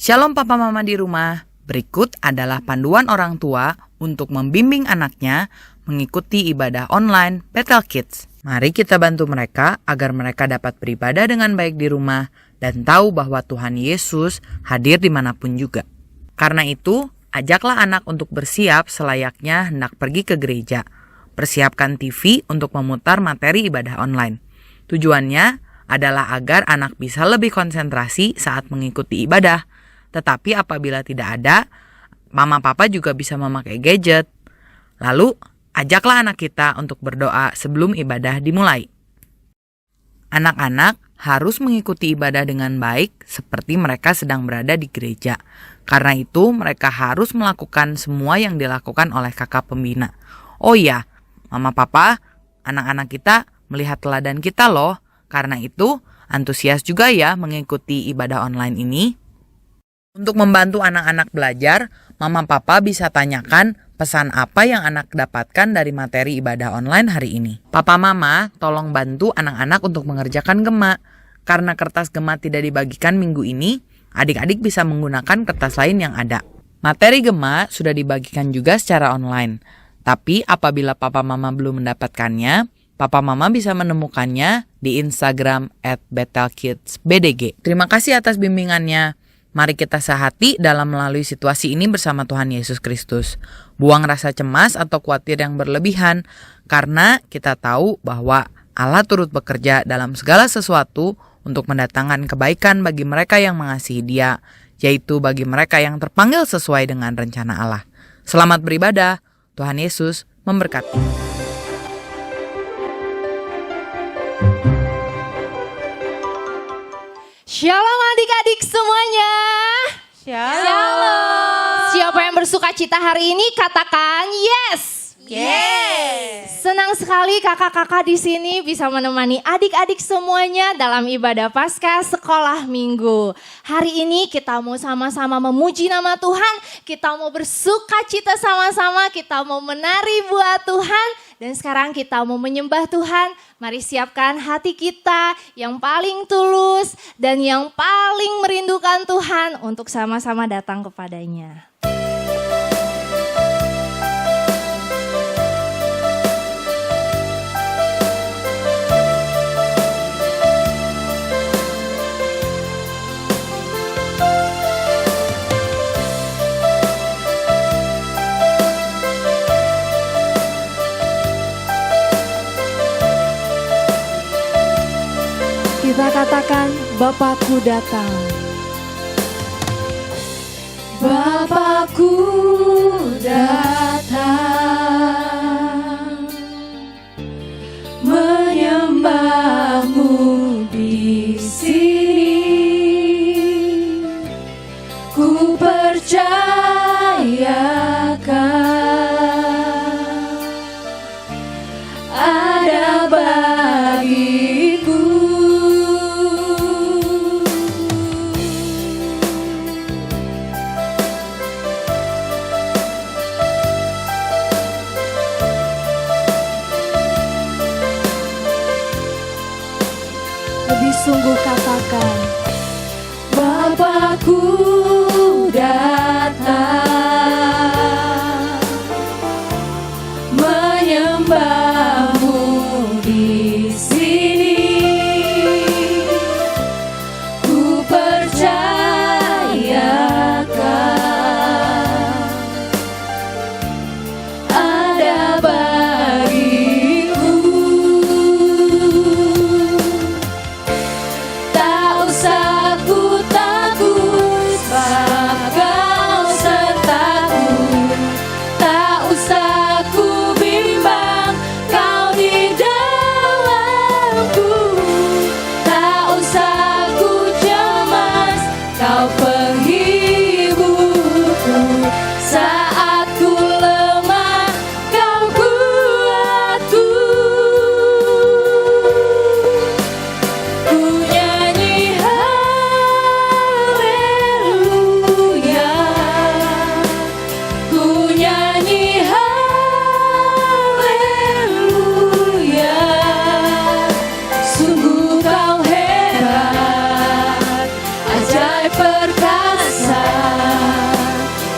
Shalom Papa Mama di rumah. Berikut adalah panduan orang tua untuk membimbing anaknya mengikuti ibadah online Bethel Kids. Mari kita bantu mereka agar mereka dapat beribadah dengan baik di rumah dan tahu bahwa Tuhan Yesus hadir dimanapun juga. Karena itu, ajaklah anak untuk bersiap selayaknya hendak pergi ke gereja. Persiapkan TV untuk memutar materi ibadah online. Tujuannya adalah agar anak bisa lebih konsentrasi saat mengikuti ibadah. Tetapi apabila tidak ada, mama papa juga bisa memakai gadget. Lalu, ajaklah anak kita untuk berdoa sebelum ibadah dimulai. Anak-anak harus mengikuti ibadah dengan baik seperti mereka sedang berada di gereja. Karena itu, mereka harus melakukan semua yang dilakukan oleh kakak pembina. Oh iya, mama papa, anak-anak kita melihat teladan kita loh. Karena itu, antusias juga ya mengikuti ibadah online ini. Untuk membantu anak-anak belajar, mama papa bisa tanyakan pesan apa yang anak dapatkan dari materi ibadah online hari ini. Papa mama, tolong bantu anak-anak untuk mengerjakan gema. Karena kertas gema tidak dibagikan minggu ini, adik-adik bisa menggunakan kertas lain yang ada. Materi gema sudah dibagikan juga secara online. Tapi apabila papa mama belum mendapatkannya, papa mama bisa menemukannya di Instagram @BethelKidsBDG. Terima kasih atas bimbingannya. Mari kita sehati dalam melalui situasi ini bersama Tuhan Yesus Kristus. Buang rasa cemas atau khawatir yang berlebihan, karena kita tahu bahwa Allah turut bekerja dalam segala sesuatu untuk mendatangkan kebaikan bagi mereka yang mengasihi Dia, yaitu bagi mereka yang terpanggil sesuai dengan rencana Allah. Selamat beribadah, Tuhan Yesus memberkati. Shalom adik-adik semuanya. Shalom. Siapa yang bersuka cita hari ini katakan yes. Yes. Senang sekali kakak-kakak di sini bisa menemani adik-adik semuanya dalam ibadah Paskah sekolah minggu. Hari ini kita mau sama-sama memuji nama Tuhan, kita mau bersuka cita sama-sama, kita mau menari buat Tuhan. Dan sekarang kita mau menyembah Tuhan. Mari siapkan hati kita yang paling tulus dan yang paling merindukan Tuhan untuk sama-sama datang kepadanya. Kita katakan, Bapakku datang. Bapakku datang, menyembahmu di sini. Ku percayakan ada bagiku. Lebih sungguh katakan, Bapakku datang,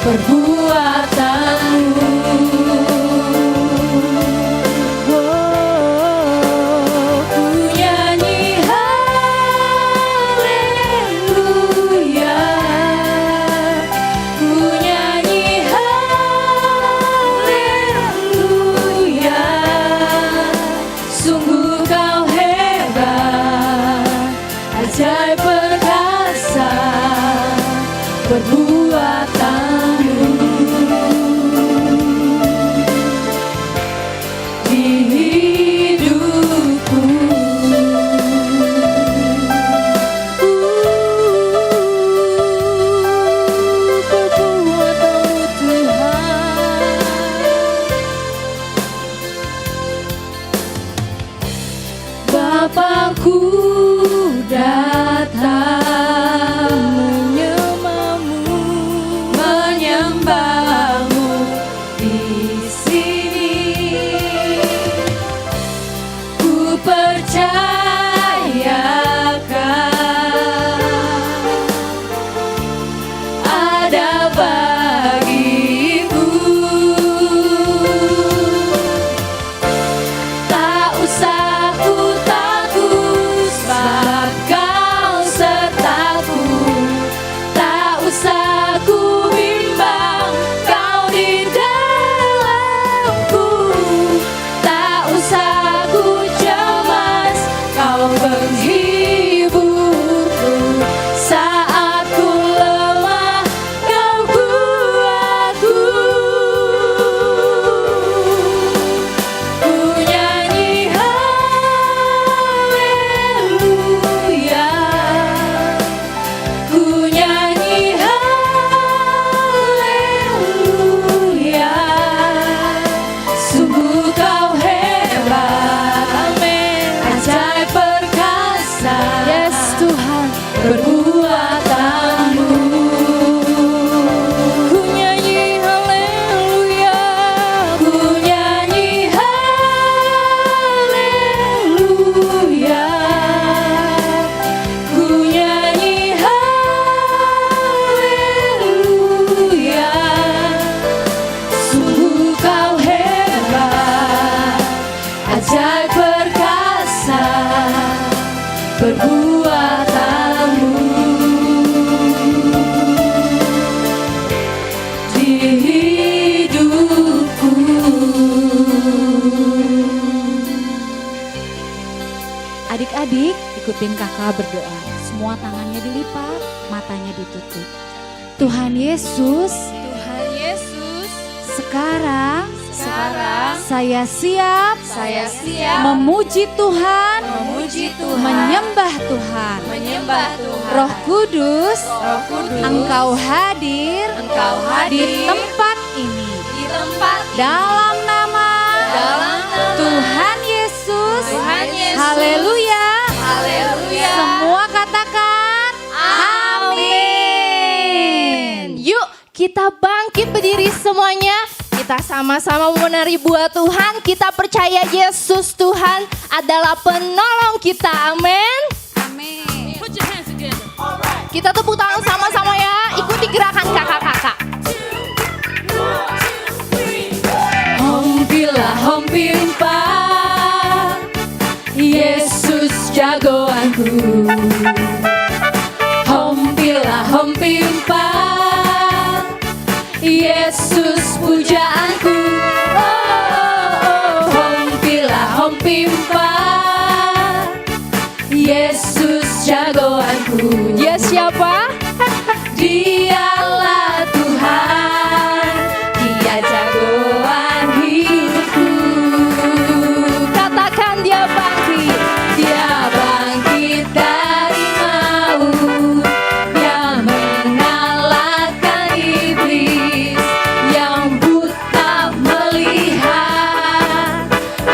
perbuatanmu. Ku nyanyi haleluya, ku nyanyi haleluya. Sungguh kau hebat, ajaib perkasa perbuatanmu di hidupku. Perbuatanmu Tuhan. Bapakku datang menyembahmu di sini. Ku percayakan ada bagiku. Tak usah ku takut, sebab kau sertaku. Tak usah ku bimbang, kau di dalamku. Tak usah ku cemas, kau penghiburku. Saat ku lemah, kau kuatku. Ku nyanyi haleluya, ku nyanyi haleluya. Sungguh kau hebat, amin, ajaib perkasa, yes Tuhan, perbuatanmu. Ku nyanyi haleluya, ku nyanyi haleluya, ku nyanyi haleluya. Sungguh kau hebat, ajaib perkasa perbuatanmu di hidupku. Adik-adik, ikutin kakak berdoa. Semua tangannya dilipat, matanya ditutup. Tuhan Yesus, Tuhan Yesus, sekarang sekarang saya siap saya siap memuji Tuhan, memuji Tuhan, menyembah Tuhan. menyembah Tuhan. Roh Kudus, Roh Kudus, Engkau hadir Engkau hadir di tempat ini. di tempat Dalam nama dalam nama Tuhan Yesus. Tuhan Yesus. Haleluya. Haleluya. Semua katakan Amin. Yuk kita bangkit berdiri semuanya. Kita sama-sama menari buat Tuhan. Kita percaya Yesus Tuhan adalah penolong kita. Amin. Amin. Kita tepuk tangan sama-sama ya. Ikuti gerakan kakak-kakak. Hompilah hompimpa, Yesus jagoanku. Hompilah hompimpa, Yesus pujaanku. Hompilah hompimpa, Yesus jagoanku. Yes, siapa? Dialah Tuhan, Dia jagoan hidupku. Katakan dia bangkit. Dia bangkit dari maut, Dia mengalahkan iblis. Yang buta melihat,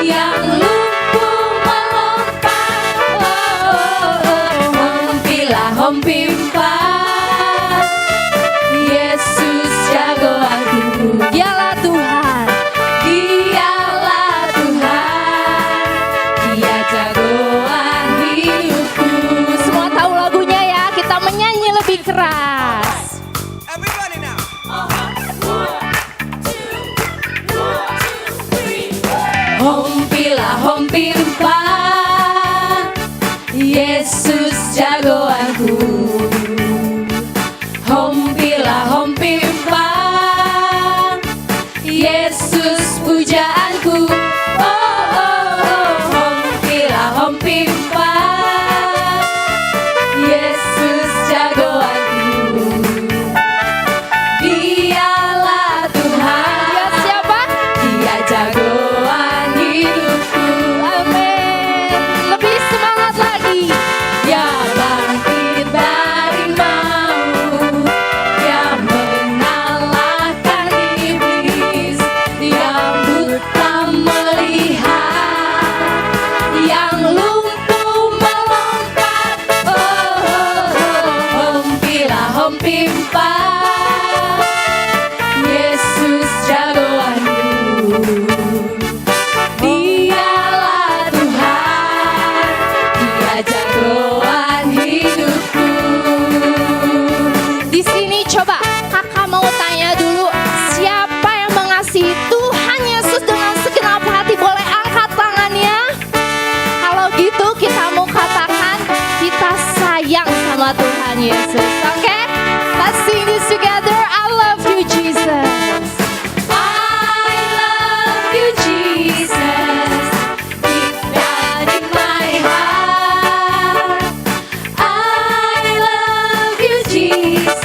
yang lumpuh melompat. Hompilah hompimpa, Hompilah hompimpah, Yesus pujaanku. Oh, oh, oh, hompilah hompimpah, Yesus jagoanku. Dialah Tuhan. Dia siapa? Dia jagoan hidupku. Amin. Lebih semangat lagi. Dia bangkit dari maut, Dia mengalahkan iblis. Dia buta melihat, yang lumpuh melompat. Oh, oh, oh, hompilah hompimpah, Yesus jagoanku. Dialah Tuhan, Dia jagoan hidupku. Di sini coba kakak mau tanya dulu, siapa yang mengasihi Tuhan Yesus dengan segenap hati? Boleh angkat tangannya? Kalau gitu kita mau katakan kita sayang sama Tuhan Yesus. Oke? Let's sing this together. I love you Jesus. I love you, Jesus, deep down in my heart. I love you, Jesus,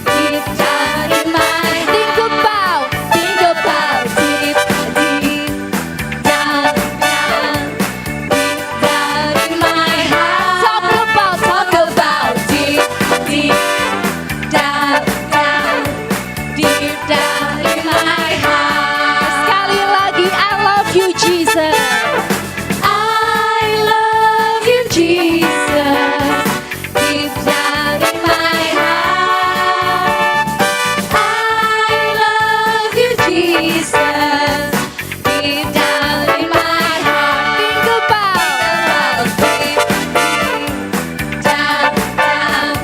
deep down in my Think about, think about deep, deep down, down, deep down in my heart. talk about Deep, deep down, down, deep down in my heart. sekali lagi. I love you Jesus. I love you, Jesus, deep down in my heart. I love you, Jesus, deep down in my heart. Think about, Deep, deep down, down,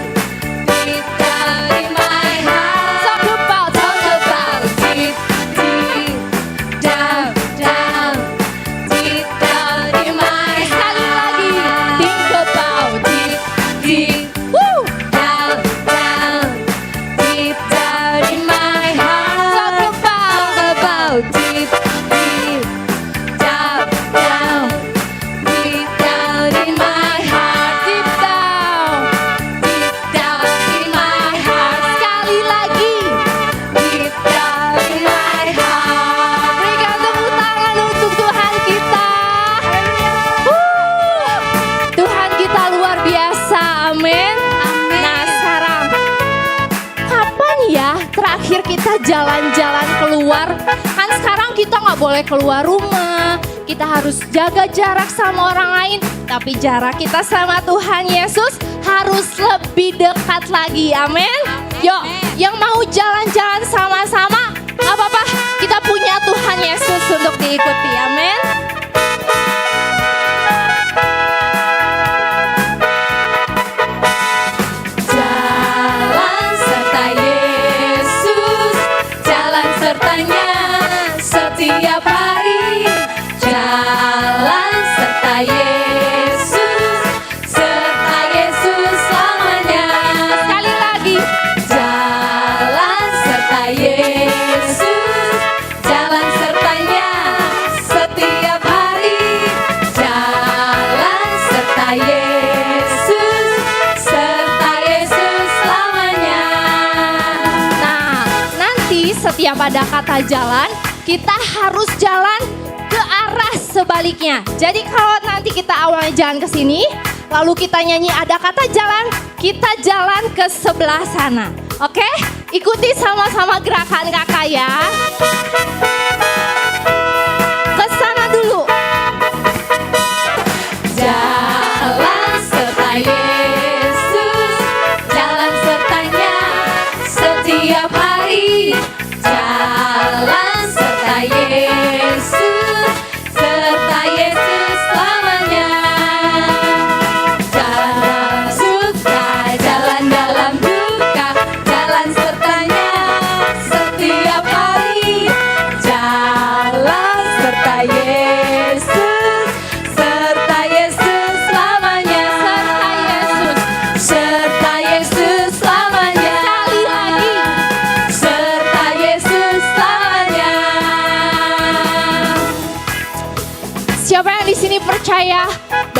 deep down in my heart. talk about, Deep, deep down, down, deep down in my sekali lagi. heart. Think about, Deep, deep woo, down, down, deep down in my heart. talk about. Deep, deep down, down, deep down in my heart. Deep down. Deep down in my heart. Sekali lagi. Deep down in my heart. Berikan tepuk tangan untuk Tuhan kita. Tuhan kita luar biasa, amin. Nah sekarang, kapan ya terakhir kita jalan-jalan keluar? Kan sekarang kita nggak boleh keluar rumah. Kita harus jaga jarak sama orang lain. Tapi jarak kita sama Tuhan Yesus harus lebih dekat lagi, amin. Yuk, yang mau jalan-jalan sama-sama, nggak apa-apa. Kita punya Tuhan Yesus untuk diikuti, amin. Jalan serta Yesus, jalan sertanya setiap hari. Jalan serta Yesus, serta Yesus selamanya. Sekali lagi. Jalan serta Yesus, jalan sertanya setiap hari. Jalan serta Yesus, serta Yesus selamanya. Nah, nanti setiap ada kata jalan, kita harus jalan ke arah sebaliknya. Jadi kalau nanti kita awalnya jalan ke sini, lalu kita nyanyi ada kata jalan, kita jalan ke sebelah sana. Oke? Ikuti sama-sama gerakan kakak ya. Ke sana dulu. Jalan serta Yesus, jalan sertanya setiap hari. Jalan serta Yesus, serta Yesus selamanya. Jalan suka, jalan dalam duka, jalan sertanya setiap hari. Jalan serta Yesus, serta Yesus selamanya. Serta Yesus. Serta Yesus selamanya.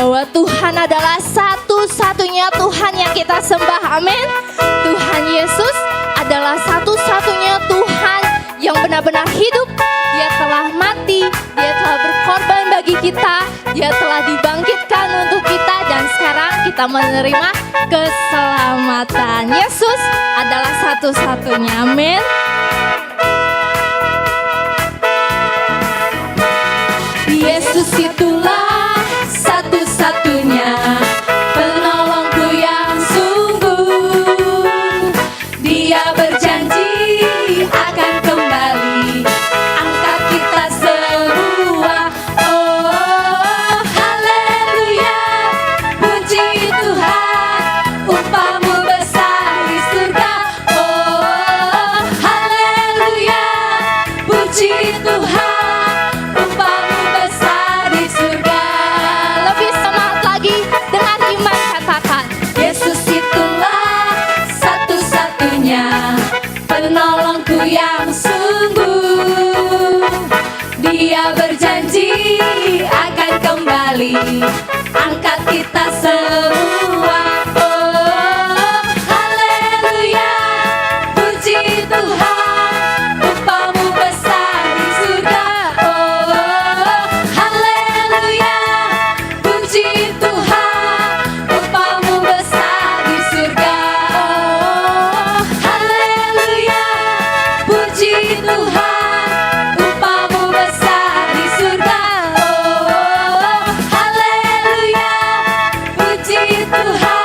bahwa Tuhan adalah satu-satunya Tuhan yang kita sembah. Amin. Tuhan Yesus adalah satu-satunya Tuhan yang benar-benar hidup. Dia telah mati, Dia telah berkorban bagi kita, Dia telah dibangkitkan untuk kita, dan sekarang kita menerima keselamatan. Yesus adalah satu-satunya. Amin. Yesus itulah satu-satunya penolongku yang sungguh. Dia berjanji akan kembali angkat kita semua. Oh, haleluya, puji Tuhan, upamu besar di surga. Oh, haleluya, puji Tuhan, upamu besar di surga. Lebih semangat lagi dengan iman, katakan Yesus itulah satu-satunya penolongku yang sungguh. Dia berjanji akan kembali angkat kita semua. Oh, haleluya, puji Tuhan, upamu besar di surga. Oh, haleluya, puji Tuhan, upamu besar di surga. Oh, haleluya, puji Tuhan, upamu besar di surga. Oh, haleluya, puji Tuhan.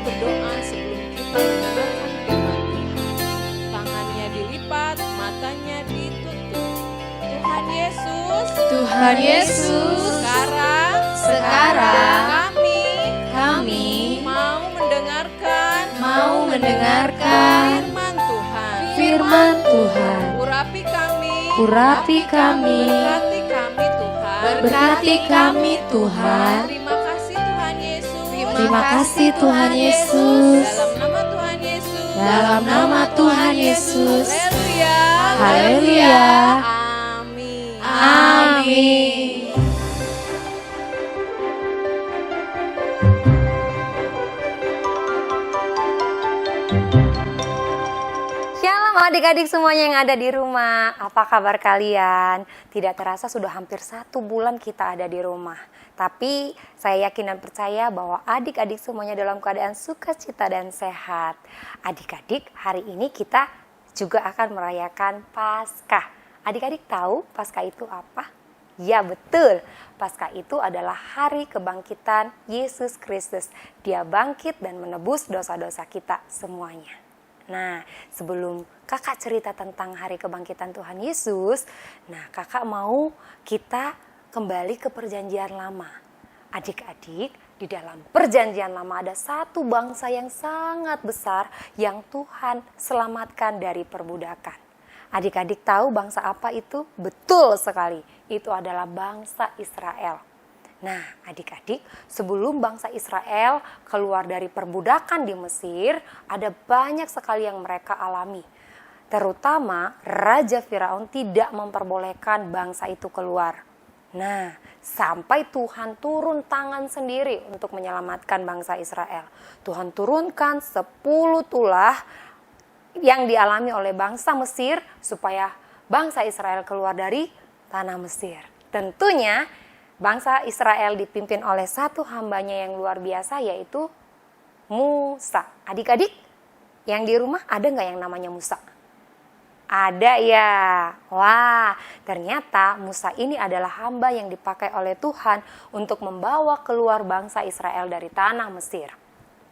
berdoa sebelum kita mendengarkan firman Tuhan. Tangannya dilipat, matanya ditutup. Tuhan Yesus, Tuhan Yesus, sekarang kami mau mendengarkan firman Tuhan. Urapi kami, Berkati kami Tuhan. Terima kasih Tuhan Yesus. Dalam nama Tuhan Yesus. Haleluya. Amin. Amin. Shalom adik-adik semuanya yang ada di rumah. Apa kabar kalian? Tidak terasa sudah hampir 1 bulan kita ada di rumah. Tapi saya yakin dan percaya bahwa adik-adik semuanya dalam keadaan sukacita dan sehat. Adik-adik, hari ini kita juga akan merayakan Paskah. Adik-adik tahu Paskah itu apa? Ya betul, Paskah itu adalah hari kebangkitan Yesus Kristus. Dia bangkit dan menebus dosa-dosa kita semuanya. Nah, sebelum kakak cerita tentang hari kebangkitan Tuhan Yesus, nah kakak mau kita kembali ke perjanjian lama. Adik-adik, di dalam perjanjian lama ada satu bangsa yang sangat besar yang Tuhan selamatkan dari perbudakan. Adik-adik tahu bangsa apa itu? Betul sekali, itu adalah bangsa Israel. Nah, adik-adik, sebelum bangsa Israel keluar dari perbudakan di Mesir, ada banyak sekali yang mereka alami. Terutama Raja Firaun tidak memperbolehkan bangsa itu keluar. Nah, sampai Tuhan turun tangan sendiri untuk menyelamatkan bangsa Israel. Tuhan turunkan 10 tulah yang dialami oleh bangsa Mesir supaya bangsa Israel keluar dari tanah Mesir. Tentunya bangsa Israel dipimpin oleh satu hambanya yang luar biasa, yaitu Musa. Adik-adik yang di rumah ada nggak yang namanya Musa? Ada ya. Wah, ternyata Musa ini adalah hamba yang dipakai oleh Tuhan untuk membawa keluar bangsa Israel dari tanah Mesir.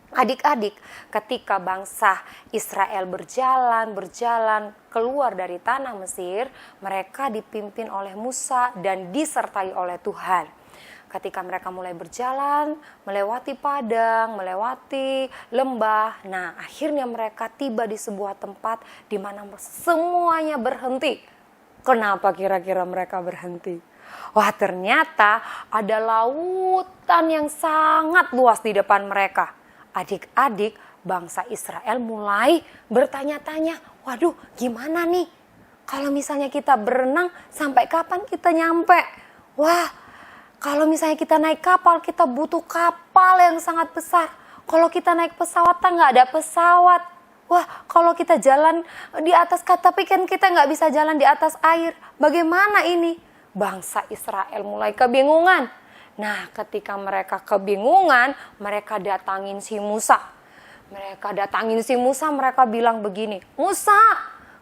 Adik-adik, ketika bangsa Israel berjalan keluar dari tanah Mesir, mereka dipimpin oleh Musa dan disertai oleh Tuhan. Ketika mereka mulai berjalan, melewati padang, melewati lembah, nah akhirnya mereka tiba di sebuah tempat di mana semuanya berhenti. Kenapa kira-kira mereka berhenti? Wah, ternyata ada lautan yang sangat luas di depan mereka. Adik-adik, bangsa Israel mulai bertanya-tanya, waduh gimana nih? Kalau misalnya kita berenang, sampai kapan kita nyampe? Wah, kalau misalnya kita naik kapal, kita butuh kapal yang sangat besar. Kalau kita naik pesawat, nggak ada pesawat. Wah, kalau kita jalan di atas tapi kan kita nggak bisa jalan di atas air. Bagaimana ini? Bangsa Israel mulai kebingungan. Nah, ketika mereka kebingungan, mereka datangin si Musa. Mereka bilang begini, Musa,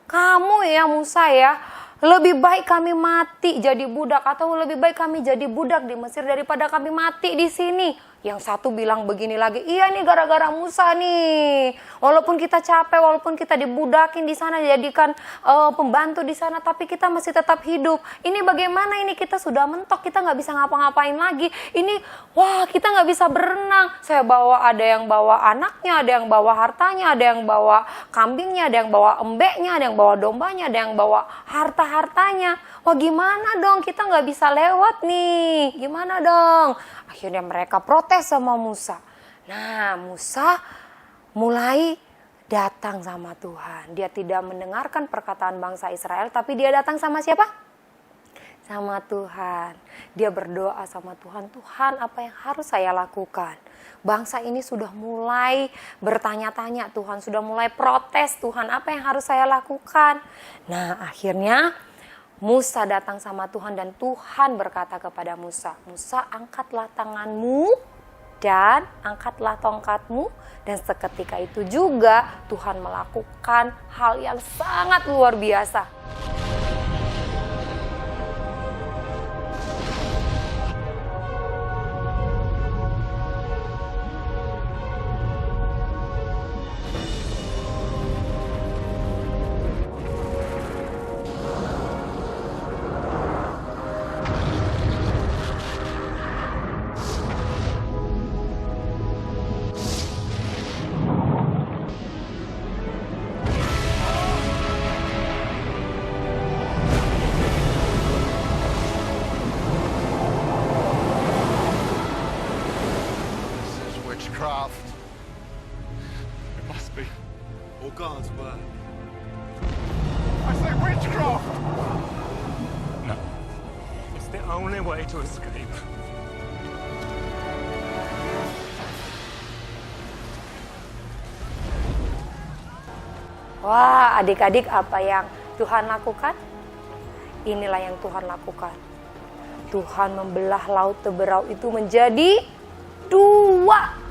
kamu ya Musa ya, lebih baik kami mati jadi budak atau lebih baik kami jadi budak di Mesir daripada kami mati di sini. Yang satu bilang begini lagi, iya nih gara-gara Musa nih. Walaupun kita capek, walaupun kita dibudakin di sana, dijadikan pembantu di sana, tapi kita masih tetap hidup. Ini bagaimana ini, kita sudah mentok, kita nggak bisa ngapa-ngapain lagi. Ini, wah kita nggak bisa berenang. Ada yang bawa anaknya, ada yang bawa hartanya, ada yang bawa kambingnya, ada yang bawa embeknya, ada yang bawa dombanya, ada yang bawa harta-hartanya. Wah gimana dong, kita nggak bisa lewat nih, gimana dong? Akhirnya mereka protes sama Musa. Nah, Musa mulai datang sama Tuhan. Dia tidak mendengarkan perkataan bangsa Israel, tapi dia datang sama siapa? Sama Tuhan. Dia berdoa sama Tuhan, Tuhan apa yang harus saya lakukan? Bangsa ini sudah mulai bertanya-tanya, Tuhan sudah mulai protes, Tuhan apa yang harus saya lakukan? Nah, akhirnya Musa datang sama Tuhan dan Tuhan berkata kepada Musa, Musa angkatlah tanganmu dan angkatlah tongkatmu. Dan seketika itu juga Tuhan melakukan hal yang sangat luar biasa. witchcraft. It must be. Or God's word. I say witchcraft! No. It's the only way to escape. Wah, adik-adik, apa yang Tuhan lakukan? Inilah yang Tuhan lakukan. Tuhan membelah laut Teberau itu menjadi dua.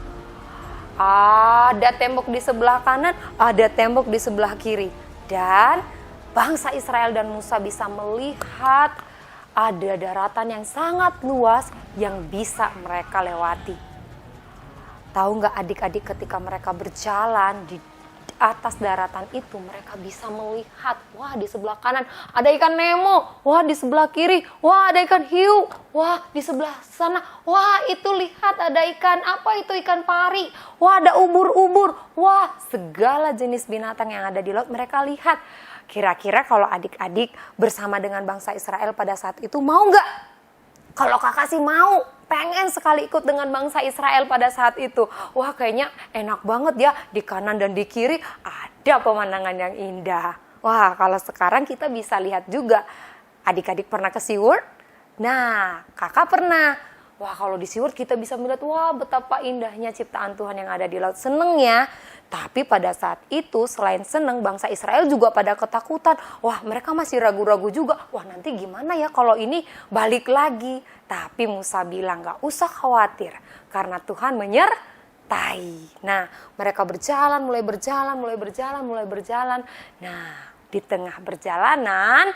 Ada tembok di sebelah kanan, ada tembok di sebelah kiri. Dan bangsa Israel dan Musa bisa melihat ada daratan yang sangat luas yang bisa mereka lewati. Tahu nggak adik-adik, ketika mereka berjalan di atas daratan itu, mereka bisa melihat, wah di sebelah kanan ada ikan Nemo, wah di sebelah kiri, wah ada ikan hiu, wah di sebelah sana, wah itu lihat ada ikan apa itu, ikan pari, wah ada ubur-ubur, wah segala jenis binatang yang ada di laut mereka lihat. Kira-kira kalau adik-adik bersama dengan bangsa Israel pada saat itu mau nggak? Kalau kakak sih mau, pengen sekali ikut dengan bangsa Israel pada saat itu. Wah kayaknya enak banget ya, di kanan dan di kiri ada pemandangan yang indah. Wah kalau sekarang kita bisa lihat juga. Adik-adik pernah ke SeaWorld? Nah kakak pernah. Wah kalau di SeaWorld kita bisa melihat, wah betapa indahnya ciptaan Tuhan yang ada di laut. Seneng ya. Tapi pada saat itu selain seneng, bangsa Israel juga pada ketakutan. Wah mereka masih ragu-ragu juga. Wah nanti gimana ya kalau ini balik lagi. Tapi Musa bilang gak usah khawatir. Karena Tuhan menyertai. Nah mereka berjalan, mulai berjalan. Nah di tengah perjalanan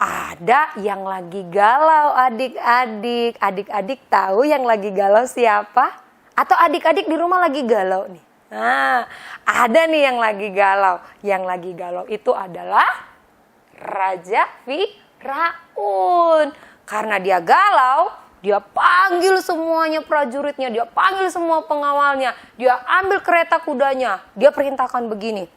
ada yang lagi galau adik-adik. Adik-adik tahu yang lagi galau siapa? Atau adik-adik di rumah lagi galau nih? Nah, ada nih yang lagi galau. Yang lagi galau itu adalah Raja Firaun. Karena dia galau, dia panggil semuanya prajuritnya, dia panggil semua pengawalnya, dia ambil kereta kudanya, dia perintahkan begini.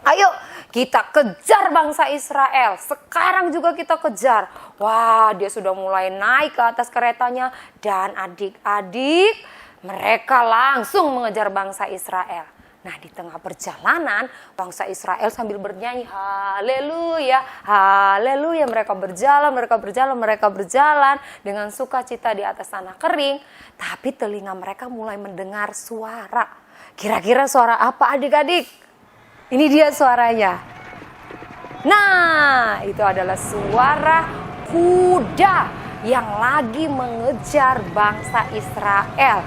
Ayo kita kejar bangsa Israel, sekarang juga kita kejar. Wah dia sudah mulai naik ke atas keretanya dan adik-adik mereka langsung mengejar bangsa Israel. Nah di tengah perjalanan bangsa Israel sambil bernyanyi haleluya, haleluya. Mereka berjalan dengan sukacita di atas tanah kering. Tapi telinga mereka mulai mendengar suara. Kira-kira suara apa adik-adik? Ini dia suaranya. Nah, itu adalah suara kuda yang lagi mengejar bangsa Israel.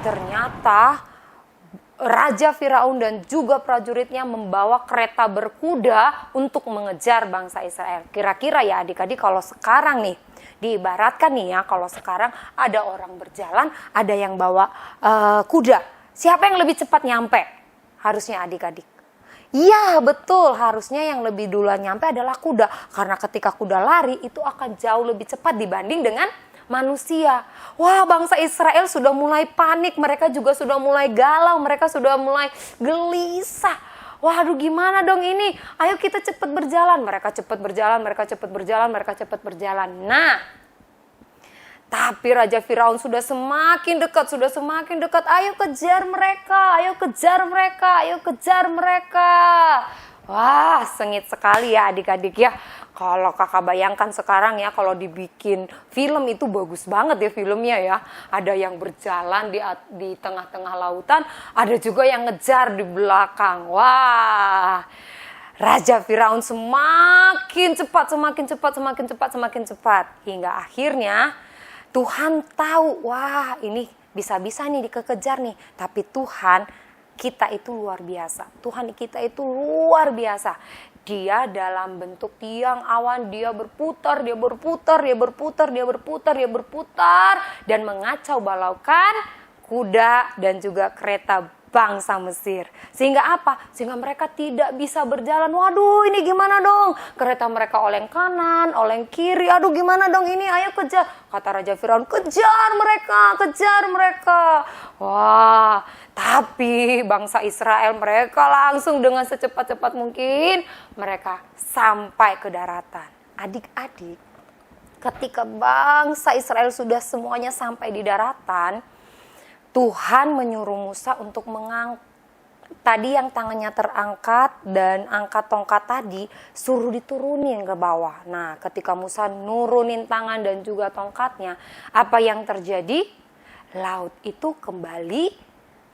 Ternyata Raja Firaun dan juga prajuritnya membawa kereta berkuda untuk mengejar bangsa Israel. Kira-kira ya adik-adik kalau sekarang nih, diibaratkan nih ya, kalau sekarang ada orang berjalan, ada yang bawa kuda. Siapa yang lebih cepat nyampe? Harusnya adik-adik. Iya betul, harusnya yang lebih duluan nyampe adalah kuda. Karena ketika kuda lari itu akan jauh lebih cepat dibanding dengan manusia. Wah bangsa Israel sudah mulai panik, mereka juga sudah mulai galau, mereka sudah mulai gelisah. Waduh gimana dong ini, ayo kita cepat berjalan. Mereka cepat berjalan. Nah tapi Raja Firaun sudah semakin dekat. Ayo kejar mereka. Wah, sengit sekali ya adik-adik ya. Kalau kakak bayangkan sekarang ya, kalau dibikin film itu bagus banget ya filmnya ya. Ada yang berjalan di tengah-tengah lautan, ada juga yang ngejar di belakang. Wah, Raja Firaun semakin cepat. Hingga akhirnya Tuhan tahu, wah ini bisa-bisa nih dikejar nih. Tapi Tuhan kita itu luar biasa. Dia dalam bentuk tiang awan, dia berputar dan mengacau balaukan kuda dan juga kereta bangsa Mesir. Sehingga apa? Sehingga mereka tidak bisa berjalan. Waduh ini gimana dong? Kereta mereka oleng kanan, oleng kiri. Aduh gimana dong ini? Ayo kejar. Kata Raja Firaun, kejar mereka. Wah, tapi bangsa Israel mereka langsung dengan secepat-cepat mungkin mereka sampai ke daratan. Adik-adik, ketika bangsa Israel sudah semuanya sampai di daratan, Tuhan menyuruh Musa untuk tadi yang tangannya terangkat dan angkat tongkat tadi, suruh diturunin ke bawah. Nah, ketika Musa nurunin tangan dan juga tongkatnya, apa yang terjadi? Laut itu kembali,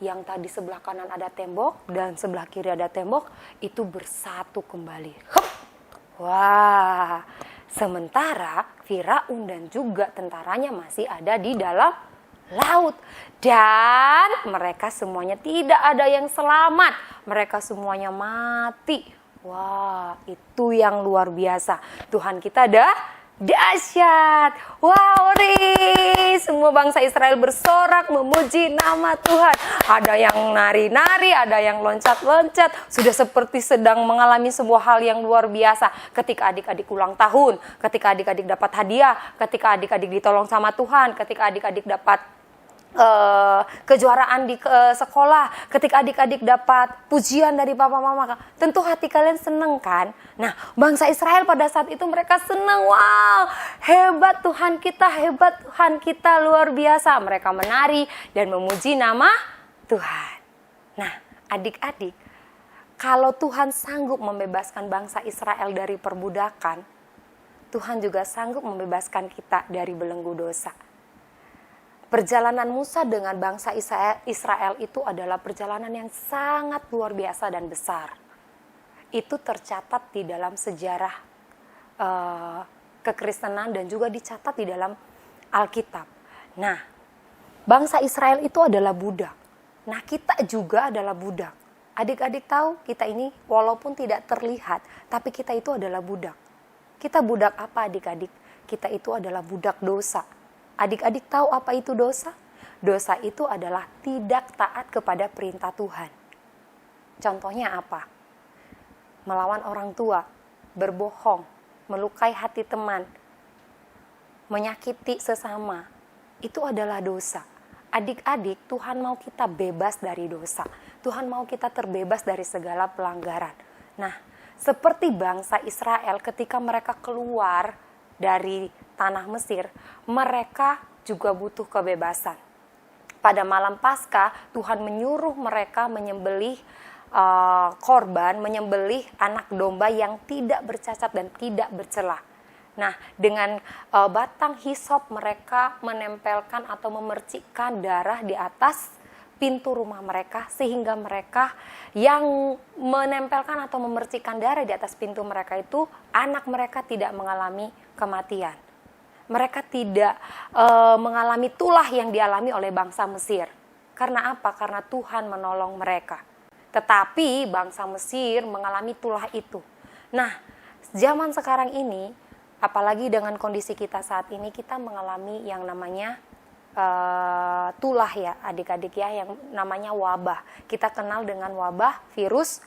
yang tadi sebelah kanan ada tembok dan sebelah kiri ada tembok, itu bersatu kembali. Hup! Wah, sementara Firaun dan juga tentaranya masih ada di dalam laut. Dan mereka semuanya tidak ada yang selamat. Mereka semuanya mati. Wah, itu yang luar biasa. Tuhan kita dahsyat. Wow, semua bangsa Israel bersorak memuji nama Tuhan. Ada yang nari-nari, ada yang loncat-loncat. Sudah seperti sedang mengalami sebuah hal yang luar biasa. Ketika adik-adik ulang tahun, ketika adik-adik dapat hadiah, ketika adik-adik ditolong sama Tuhan, ketika adik-adik dapat kejuaraan di sekolah, ketika adik-adik dapat pujian dari papa mama, tentu hati kalian seneng kan? Nah, bangsa Israel pada saat itu mereka senang. Wow, hebat Tuhan kita luar biasa. Mereka menari dan memuji nama Tuhan. Nah, adik-adik, kalau Tuhan sanggup membebaskan bangsa Israel dari perbudakan, Tuhan juga sanggup membebaskan kita dari belenggu dosa. Perjalanan Musa dengan bangsa Israel itu adalah perjalanan yang sangat luar biasa dan besar. Itu tercatat di dalam sejarah kekristenan dan juga dicatat di dalam Alkitab. Nah, bangsa Israel itu adalah budak. Nah, kita juga adalah budak. Adik-adik tahu kita ini walaupun tidak terlihat, tapi kita itu adalah budak. Kita budak apa adik-adik? Kita itu adalah budak dosa. Adik-adik tahu apa itu dosa? Dosa itu adalah tidak taat kepada perintah Tuhan. Contohnya apa? Melawan orang tua, berbohong, melukai hati teman, menyakiti sesama. Itu adalah dosa. Adik-adik, Tuhan mau kita bebas dari dosa. Tuhan mau kita terbebas dari segala pelanggaran. Nah, seperti bangsa Israel ketika mereka keluar dari tanah Mesir, mereka juga butuh kebebasan. Pada malam Paskah, Tuhan menyuruh mereka menyembelih korban, menyembelih anak domba yang tidak bercacat dan tidak bercelah. Nah, dengan batang hisop mereka menempelkan atau memercikkan darah di atas pintu rumah mereka, sehingga mereka yang menempelkan atau memercikkan darah di atas pintu mereka itu, anak mereka tidak mengalami kematian. Mereka tidak mengalami tulah yang dialami oleh bangsa Mesir. Karena apa? Karena Tuhan menolong mereka. Tetapi bangsa Mesir mengalami tulah itu. Nah, zaman sekarang ini, apalagi dengan kondisi kita saat ini, kita mengalami yang namanya tulah ya adik-adik ya, yang namanya wabah. Kita kenal dengan wabah virus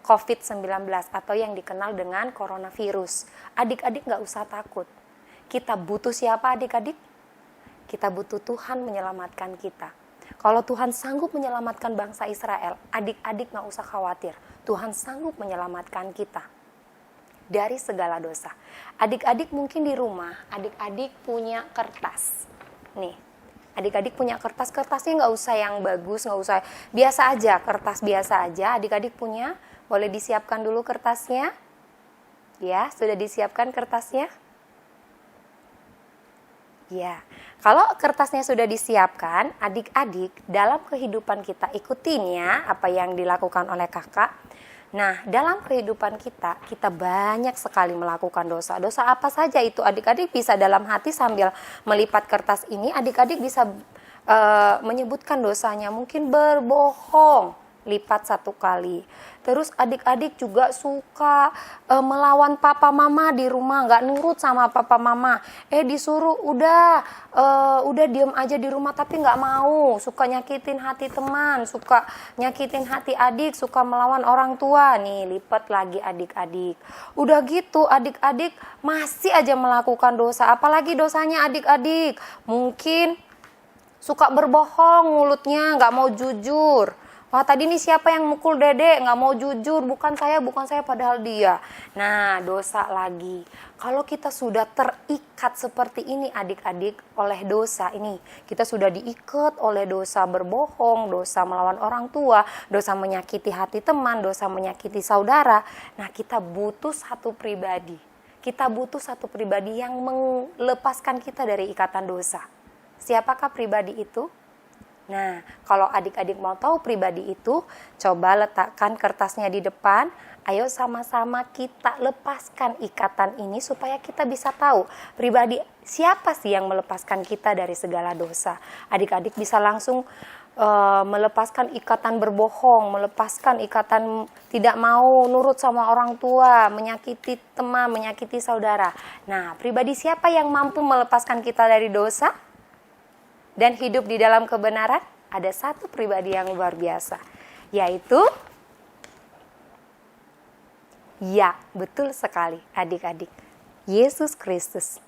COVID-19 atau yang dikenal dengan coronavirus. Adik-adik gak usah takut. Kita butuh siapa adik-adik? Kita butuh Tuhan menyelamatkan kita. Kalau Tuhan sanggup menyelamatkan bangsa Israel, adik-adik gak usah khawatir. Tuhan sanggup menyelamatkan kita dari segala dosa. Adik-adik mungkin di rumah, adik-adik punya kertas. Nih, adik-adik punya kertasnya nggak usah yang bagus, nggak usah, biasa aja, kertas biasa aja. Adik-adik punya, boleh disiapkan dulu kertasnya. Ya, sudah disiapkan kertasnya? Ya, kalau kertasnya sudah disiapkan, adik-adik dalam kehidupan kita ikutin ya apa yang dilakukan oleh kakak. Nah, dalam kehidupan kita banyak sekali melakukan dosa. Dosa apa saja itu? Adik-adik bisa dalam hati sambil melipat kertas ini, adik-adik bisa menyebutkan dosanya. Mungkin berbohong, lipat 1 kali. Terus adik-adik juga suka melawan papa mama di rumah, nggak nurut sama papa mama. Disuruh udah diem aja di rumah tapi nggak mau. Suka nyakitin hati teman, suka nyakitin hati adik, suka melawan orang tua. Nih lipat lagi adik-adik. Udah gitu adik-adik masih aja melakukan dosa. Apalagi dosanya adik-adik? Mungkin suka berbohong mulutnya, nggak mau jujur. Wah tadi nih siapa yang mukul Dede, nggak mau jujur, bukan saya padahal dia. Nah dosa lagi. Kalau kita sudah terikat seperti ini adik-adik oleh dosa ini, kita sudah diikat oleh dosa berbohong, dosa melawan orang tua, dosa menyakiti hati teman, dosa menyakiti saudara. Nah kita butuh satu pribadi. Kita butuh satu pribadi yang melepaskan kita dari ikatan dosa. Siapakah pribadi itu? Nah, kalau adik-adik mau tahu pribadi itu, coba letakkan kertasnya di depan. Ayo sama-sama kita lepaskan ikatan ini supaya kita bisa tahu pribadi siapa sih yang melepaskan kita dari segala dosa. Adik-adik bisa langsung melepaskan ikatan berbohong, melepaskan ikatan tidak mau nurut sama orang tua, menyakiti teman, menyakiti saudara. Nah, pribadi siapa yang mampu melepaskan kita dari dosa dan hidup di dalam kebenaran? Ada satu pribadi yang luar biasa, yaitu ya, betul sekali adik-adik, Yesus Kristus.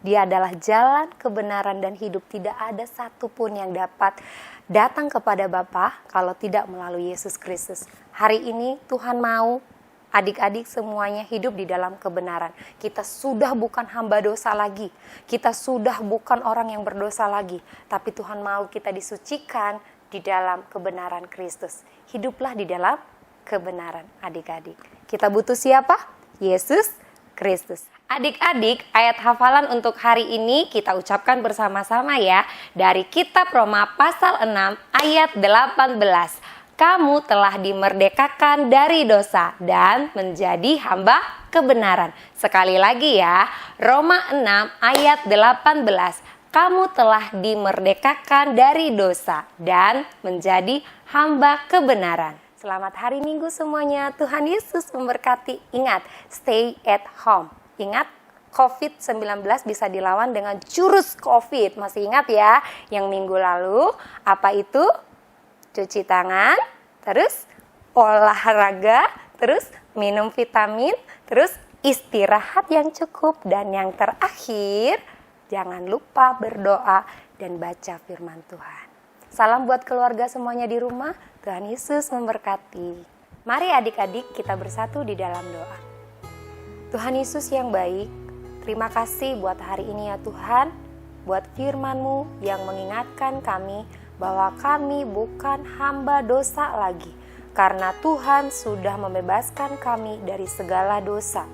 Dia adalah jalan, kebenaran, dan hidup. Tidak ada satupun yang dapat datang kepada Bapa kalau tidak melalui Yesus Kristus. Hari ini Tuhan mau adik-adik semuanya hidup di dalam kebenaran. Kita sudah bukan hamba dosa lagi. Kita sudah bukan orang yang berdosa lagi. Tapi Tuhan mau kita disucikan di dalam kebenaran Kristus. Hiduplah di dalam kebenaran adik-adik. Kita butuh siapa? Yesus Kristus. Adik-adik, ayat hafalan untuk hari ini kita ucapkan bersama-sama ya. Dari kitab Roma pasal 6 ayat 18. Kamu telah dimerdekakan dari dosa dan menjadi hamba kebenaran. Sekali lagi ya, Roma 6 ayat 18. Kamu telah dimerdekakan dari dosa dan menjadi hamba kebenaran. Selamat hari Minggu semuanya. Tuhan Yesus memberkati. Ingat, stay at home. Ingat, COVID-19 bisa dilawan dengan jurus COVID. Masih ingat ya, yang minggu lalu. Apa itu? Cuci tangan, terus olahraga, terus minum vitamin, terus istirahat yang cukup. Dan yang terakhir, jangan lupa berdoa dan baca firman Tuhan. Salam buat keluarga semuanya di rumah. Tuhan Yesus memberkati. Mari adik-adik kita bersatu di dalam doa. Tuhan Yesus yang baik, terima kasih buat hari ini ya Tuhan. Buat firman-Mu yang mengingatkan kami bahwa kami bukan hamba dosa lagi, karena Tuhan sudah membebaskan kami dari segala dosa.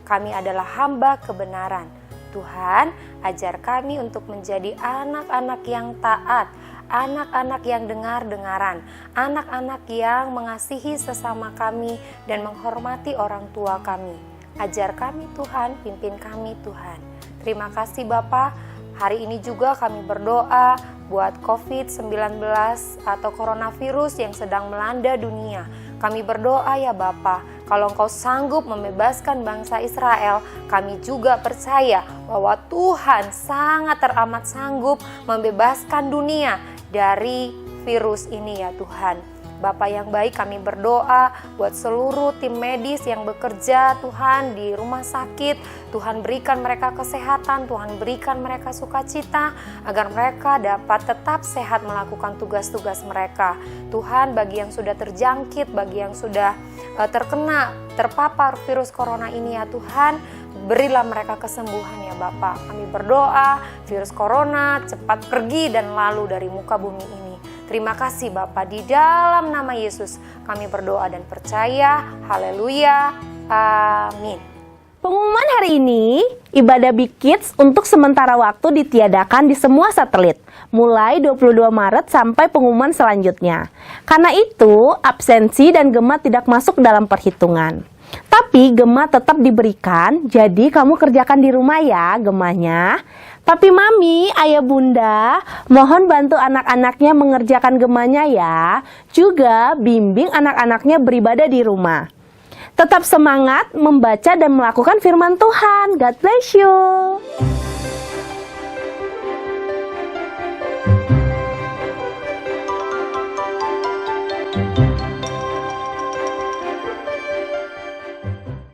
Kami adalah hamba kebenaran. Tuhan, ajar kami untuk menjadi anak-anak yang taat, anak-anak yang dengar-dengaran, anak-anak yang mengasihi sesama kami dan menghormati orang tua kami. Ajar kami Tuhan, pimpin kami Tuhan. Terima kasih Bapa. Hari ini juga kami berdoa buat COVID-19 atau coronavirus yang sedang melanda dunia. Kami berdoa ya Bapa, kalau Engkau sanggup membebaskan bangsa Israel, kami juga percaya bahwa Tuhan sangat teramat sanggup membebaskan dunia dari virus ini ya Tuhan. Bapa yang baik, kami berdoa buat seluruh tim medis yang bekerja Tuhan di rumah sakit. Tuhan berikan mereka kesehatan, Tuhan berikan mereka sukacita agar mereka dapat tetap sehat melakukan tugas-tugas mereka. Tuhan, bagi yang sudah terjangkit, bagi yang sudah terpapar virus corona ini ya Tuhan, berilah mereka kesembuhan ya Bapa. Kami berdoa virus corona cepat pergi dan lalu dari muka bumi ini. Terima kasih Bapa, di dalam nama Yesus kami berdoa dan percaya. Haleluya. Amin. Pengumuman hari ini, ibadah Big Kids untuk sementara waktu ditiadakan di semua satelit, mulai 22 Maret sampai pengumuman selanjutnya. Karena itu, absensi dan gema tidak masuk dalam perhitungan. Tapi gema tetap diberikan, jadi kamu kerjakan di rumah ya gemanya. Tapi Mami, Ayah Bunda, mohon bantu anak-anaknya mengerjakan gemanya ya. Juga bimbing anak-anaknya beribadah di rumah. Tetap semangat membaca dan melakukan firman Tuhan. God bless you.